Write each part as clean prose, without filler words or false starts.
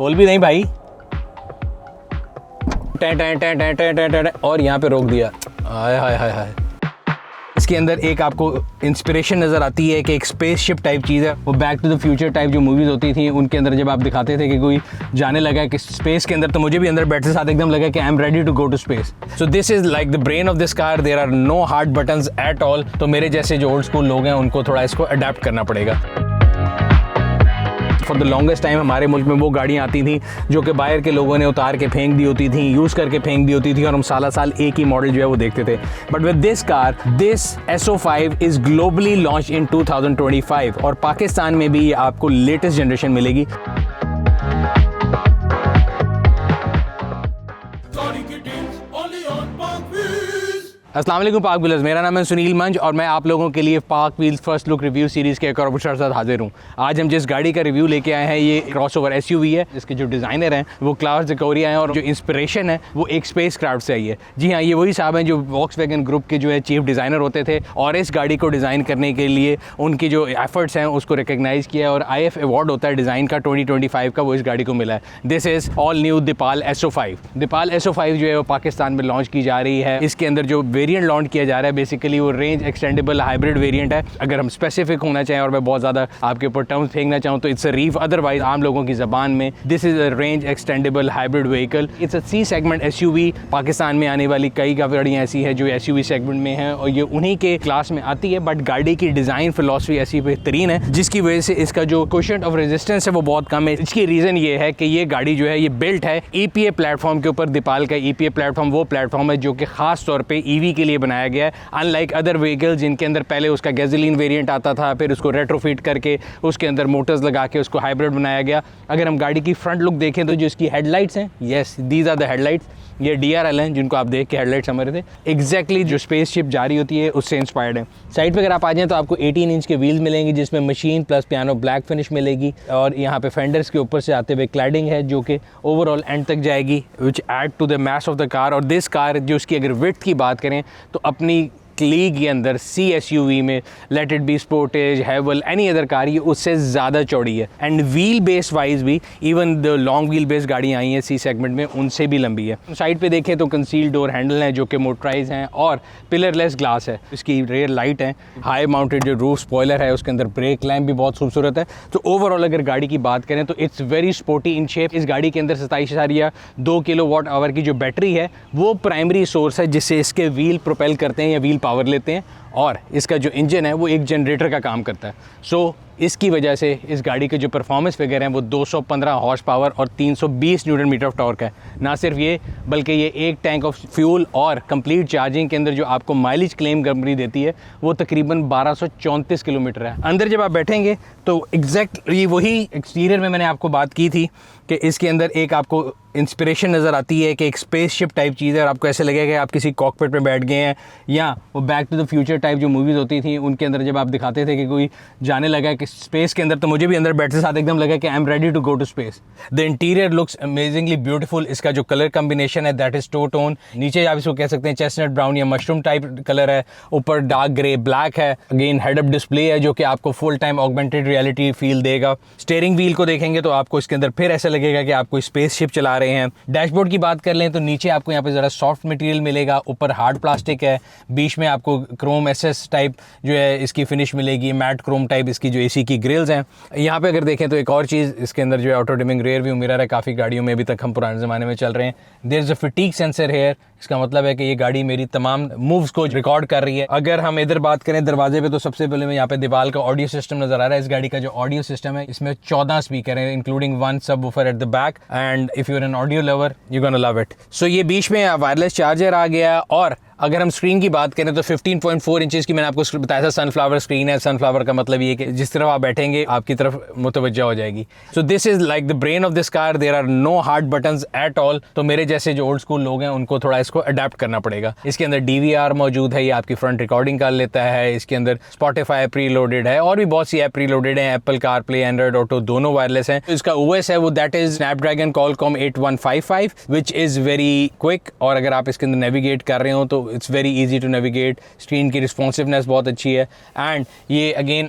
खोल भी नहीं भाई, टें टें टें टें टें टें टें, और यहाँ पे रोक दिया। हाय हाय हाय हाय। इसके अंदर एक आपको इंस्पिरेशन नज़र आती है कि एक स्पेसशिप टाइप चीज़ है, वो back to the future type जो मूवीज़ होती थी उनके अंदर जब आप दिखाते थे कि कोई जाने लगा है कि स्पेस के अंदर, तो मुझे भी अंदर बैठते साथ एकदम लगा कि I am ready to go to space. So this is like the brain of this car, there are no hard buttons at all. तो मेरे जैसे जो ओल्ड स्कूल लोग हैं उनको थोड़ा इसको अडेप्ट करना पड़ेगा। फॉर द लॉन्गेस्ट टाइम हमारे मुल्क में वो गाड़ियाँ आती थी जो कि बाहर के लोगों ने उतार के फेंक दी होती थी, यूज़ करके फेंक दी होती थी, और हम साल साल एक ही मॉडल जो है वो देखते थे। But with this car, this SO5 is globally launch in 2025 और पाकिस्तान में भी आपको लेटेस्ट जनरेशन मिलेगी। अस्सलाम वालेकुम पाक व्हीलर्स, मेरा नाम है सुनील मंज और मैं आप लोगों के लिए पाक wheels first look review series के एक और एपिसोड साथ हाजिर हूँ। आज हम जिस गाड़ी का रिव्यू लेके आए हैं ये क्रॉसओवर SUV है, जिसके जो डिज़ाइनर हैं वो क्लाउस ज़कोरिया हैं और जो इंस्पिरेशन है वो एक स्पेस क्राफ्ट से आई है। जी हाँ, ये वही साहब हैं जो वॉक्सवैगन ग्रुप के जो है चीफ डिज़ाइनर होते थे और इस गाड़ी को डिज़ाइन करने के लिए उनकी जो एफर्ट्स हैं उसको रिकगनाइज़ किया और IF अवार्ड होता है डिज़ाइन का 2025 का, वो इस गाड़ी को मिला है। This is all new Deepal SO5। Deepal SO5 जो है वो पाकिस्तान में लॉन्च की जा रही है। इसके अंदर जो वेरियंट लॉन्च किया जा रहा है बेसिकली वो रेंज एक्सटेंडेबल हाइब्रिड वेरिएंट है। अगर हम स्पेसिफिक होना चाहें और मैं बहुत ज़्यादा आपके ऊपर टर्म्स फेंकना चाहूँ तो इट्स अ रीफ, अदरवाइज आम लोगों की ज़बान में this is a range extendable hybrid vehicle. It's a C segment SUV। Pakistan में आने वाली कई गाड़ियाँ ऐसी है जो SUV सेगमेंट में है और ये उन्हीं के क्लास में आती है, बट गाड़ी की डिज़ाइन फिलॉसफी ऐसी बेहतरीन है जिसकी वजह से इसका जो कोशेंट ऑफ रेजिस्टेंस है वो बहुत कम है। इसकी रीज़न ये है कि ये गाड़ी जो है ये बिल्ट है EPA प्लेटफॉर्म के ऊपर। दीपाल का EPA प्लेटफॉर्म वो प्लेटफॉर्म है जो कि ख़ास तौर पे EV के लिए बनाया गया है, अनलाइक अदर व्हीकल्स जिनके अंदर पहले उसका गैसोलीन वेरिएंट आता था, फिर उसको रेट्रोफिट करके उसके अंदर मोटर्स लगा के उसको हाइब्रिड बनाया गया। अगर हम गाड़ी की फ्रंट लुक देखें तो जो इसकी हेडलाइट्स हैं, yes these are the headlights, ये DRL हैं जिनको आप देख के हेडलाइट समझ रहे थे, एग्जैक्टली जो स्पेसशिप जारी होती है उससे इंस्पायर्ड है। साइड पे अगर आप आ जाएं तो आपको 18 इंच के व्हील्स मिलेंगे जिसमें machine plus piano black finish मिलेगी और यहाँ पे फेंडर्स के ऊपर से आते हुए क्लैडिंग है जो कि ओवरऑल एंड तक जाएगी, which add to the mass of the car. और दिस कार जो उसकी अगर विड्थ की बात करें तो अपनी लीग के अंदर C SUV में let it be Sportage, हैवल, any other car, ये उससे ज़्यादा चौड़ी है। एंड व्हील बेस वाइज भी even the long wheel base गाड़ियाँ आई हैं C सेगमेंट में उनसे भी लंबी है। साइड पे देखें तो कंसील डोर हैंडल हैं जो कि मोटराइज हैं और पिलरलेस ग्लास है। इसकी रेयर लाइट है, हाई माउंटेड जो रूफ स्पॉइलर है उसके अंदर ब्रेक लैम्प भी बहुत खूबसूरत है। तो ओवरऑल अगर गाड़ी की बात करें तो it's very sporty in shape. इस गाड़ी के अंदर 27.2 kWh की जो बैटरी है वो प्राइमरी सोर्स है जिससे इसके व्हील प्रोपेल करते हैं या व्हील पावर लेते हैं, और इसका जो इंजन है वो एक जनरेटर का काम करता है। सो इसकी वजह से इस गाड़ी के जो परफॉर्मेंस फिगर हैं वो 215 हॉर्स पावर और 320 न्यूटन मीटर ऑफ टॉर्क है। ना सिर्फ ये बल्कि ये एक टैंक ऑफ फ्यूल और कंप्लीट चार्जिंग के अंदर जो आपको माइलेज क्लेम कंपनी देती है वो तकरीबन 1234 किलोमीटर है। अंदर जब आप बैठेंगे तो एग्जैक्टली वही एक्सटीरियर में मैंने आपको बात की थी कि इसके अंदर एक आपको इंस्पिरेशन नज़र आती है कि एक स्पेसशिप टाइप चीज़ है और आपको ऐसे लगेगा कि आप किसी कॉकपिट में बैठ गए हैं, या वो back to the future type जो मूवीज़ होती थी उनके अंदर जब आप दिखाते थे कि कोई जाने लगा है कि स्पेस के अंदर, तो मुझे भी अंदर बैठते साथ एकदम लगा कि I am ready to go to space. The interior looks amazingly beautiful. इसका जो कलर कम्बिनेशन है दैट इज़ टू टोन। नीचे आप इसको कह सकते हैं चेस्टनट ब्राउन या मशरूम टाइप कलर है, ऊपर डार्क ग्रे ब्लैक है। अगेन हेड अप डिस्प्ले है जो कि आपको full time augmented reality feel देगा। स्टीयरिंग व्हील को देखेंगे तो आपको इसके अंदर फिर ऐसा लगेगा कि आप कोई स्पेसशिप चला रहे हैं। डैशबोर्ड की बात कर लें तो नीचे आपको यहाँ पे ज़रा सॉफ्ट मटेरियल मिलेगा, ऊपर हार्ड प्लास्टिक है, बीच में आपको क्रोम SS टाइप जो है इसकी फिनिश मिलेगी, मैट क्रोम टाइप इसकी जो AC की ग्रिल्स हैं। यहाँ पे अगर देखें तो एक और चीज़ इसके अंदर जो है auto dimming rear view mirror है। काफ़ी गाड़ियों में अभी तक हम पुराने ज़माने में चल रहे हैं। There is a fatigue sensor here, इसका मतलब है कि ये गाड़ी मेरी तमाम मूव्स को रिकॉर्ड कर रही है। अगर हम इधर बात करें दरवाजे पे तो सबसे पहले में यहाँ पे दीपाल का ऑडियो सिस्टम नज़र आ रहा है। इस गाड़ी का जो ऑडियो सिस्टम है इसमें 14 स्पीकर हैं including 1 subwoofer at the back, and if you are an audio lover you gonna love it. So ये बीच में वायरलेस चार्जर आ गया। और अगर हम स्क्रीन की बात करें तो 15.4 इंचेस की मैंने आपको बताया था सनफ्लावर स्क्रीन है। सनफ्लावर का मतलब ये कि जिस तरफ आप बैठेंगे आपकी तरफ मुतवज्जा हो जाएगी। So this is like the brain of this car, there are no hard buttons at all. तो मेरे जैसे जो ओल्ड स्कूल लोग हैं उनको थोड़ा इसको अडेप्ट करना पड़ेगा। इसके अंदर DVR मौजूद है, ये आपकी फ्रंट रिकॉर्डिंग कर लेता है। इसके अंदर Spotify प्री लोडेड है और भी बहुत सी ऐप प्री लोडेड है। एप्पल कारप्ले, एंड्रॉइड ऑटो दोनों वायरलेस हैं। इसका OS है वो that is Snapdragon Qualcomm 8155 which is very quick, और अगर आप इसके अंदर नेविगेट कर रहे हो तो it's very easy to navigate. Screen की रिस्पॉन्सिवनेस बहुत अच्छी है, एंड ये again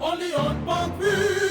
Only on Park Wheels.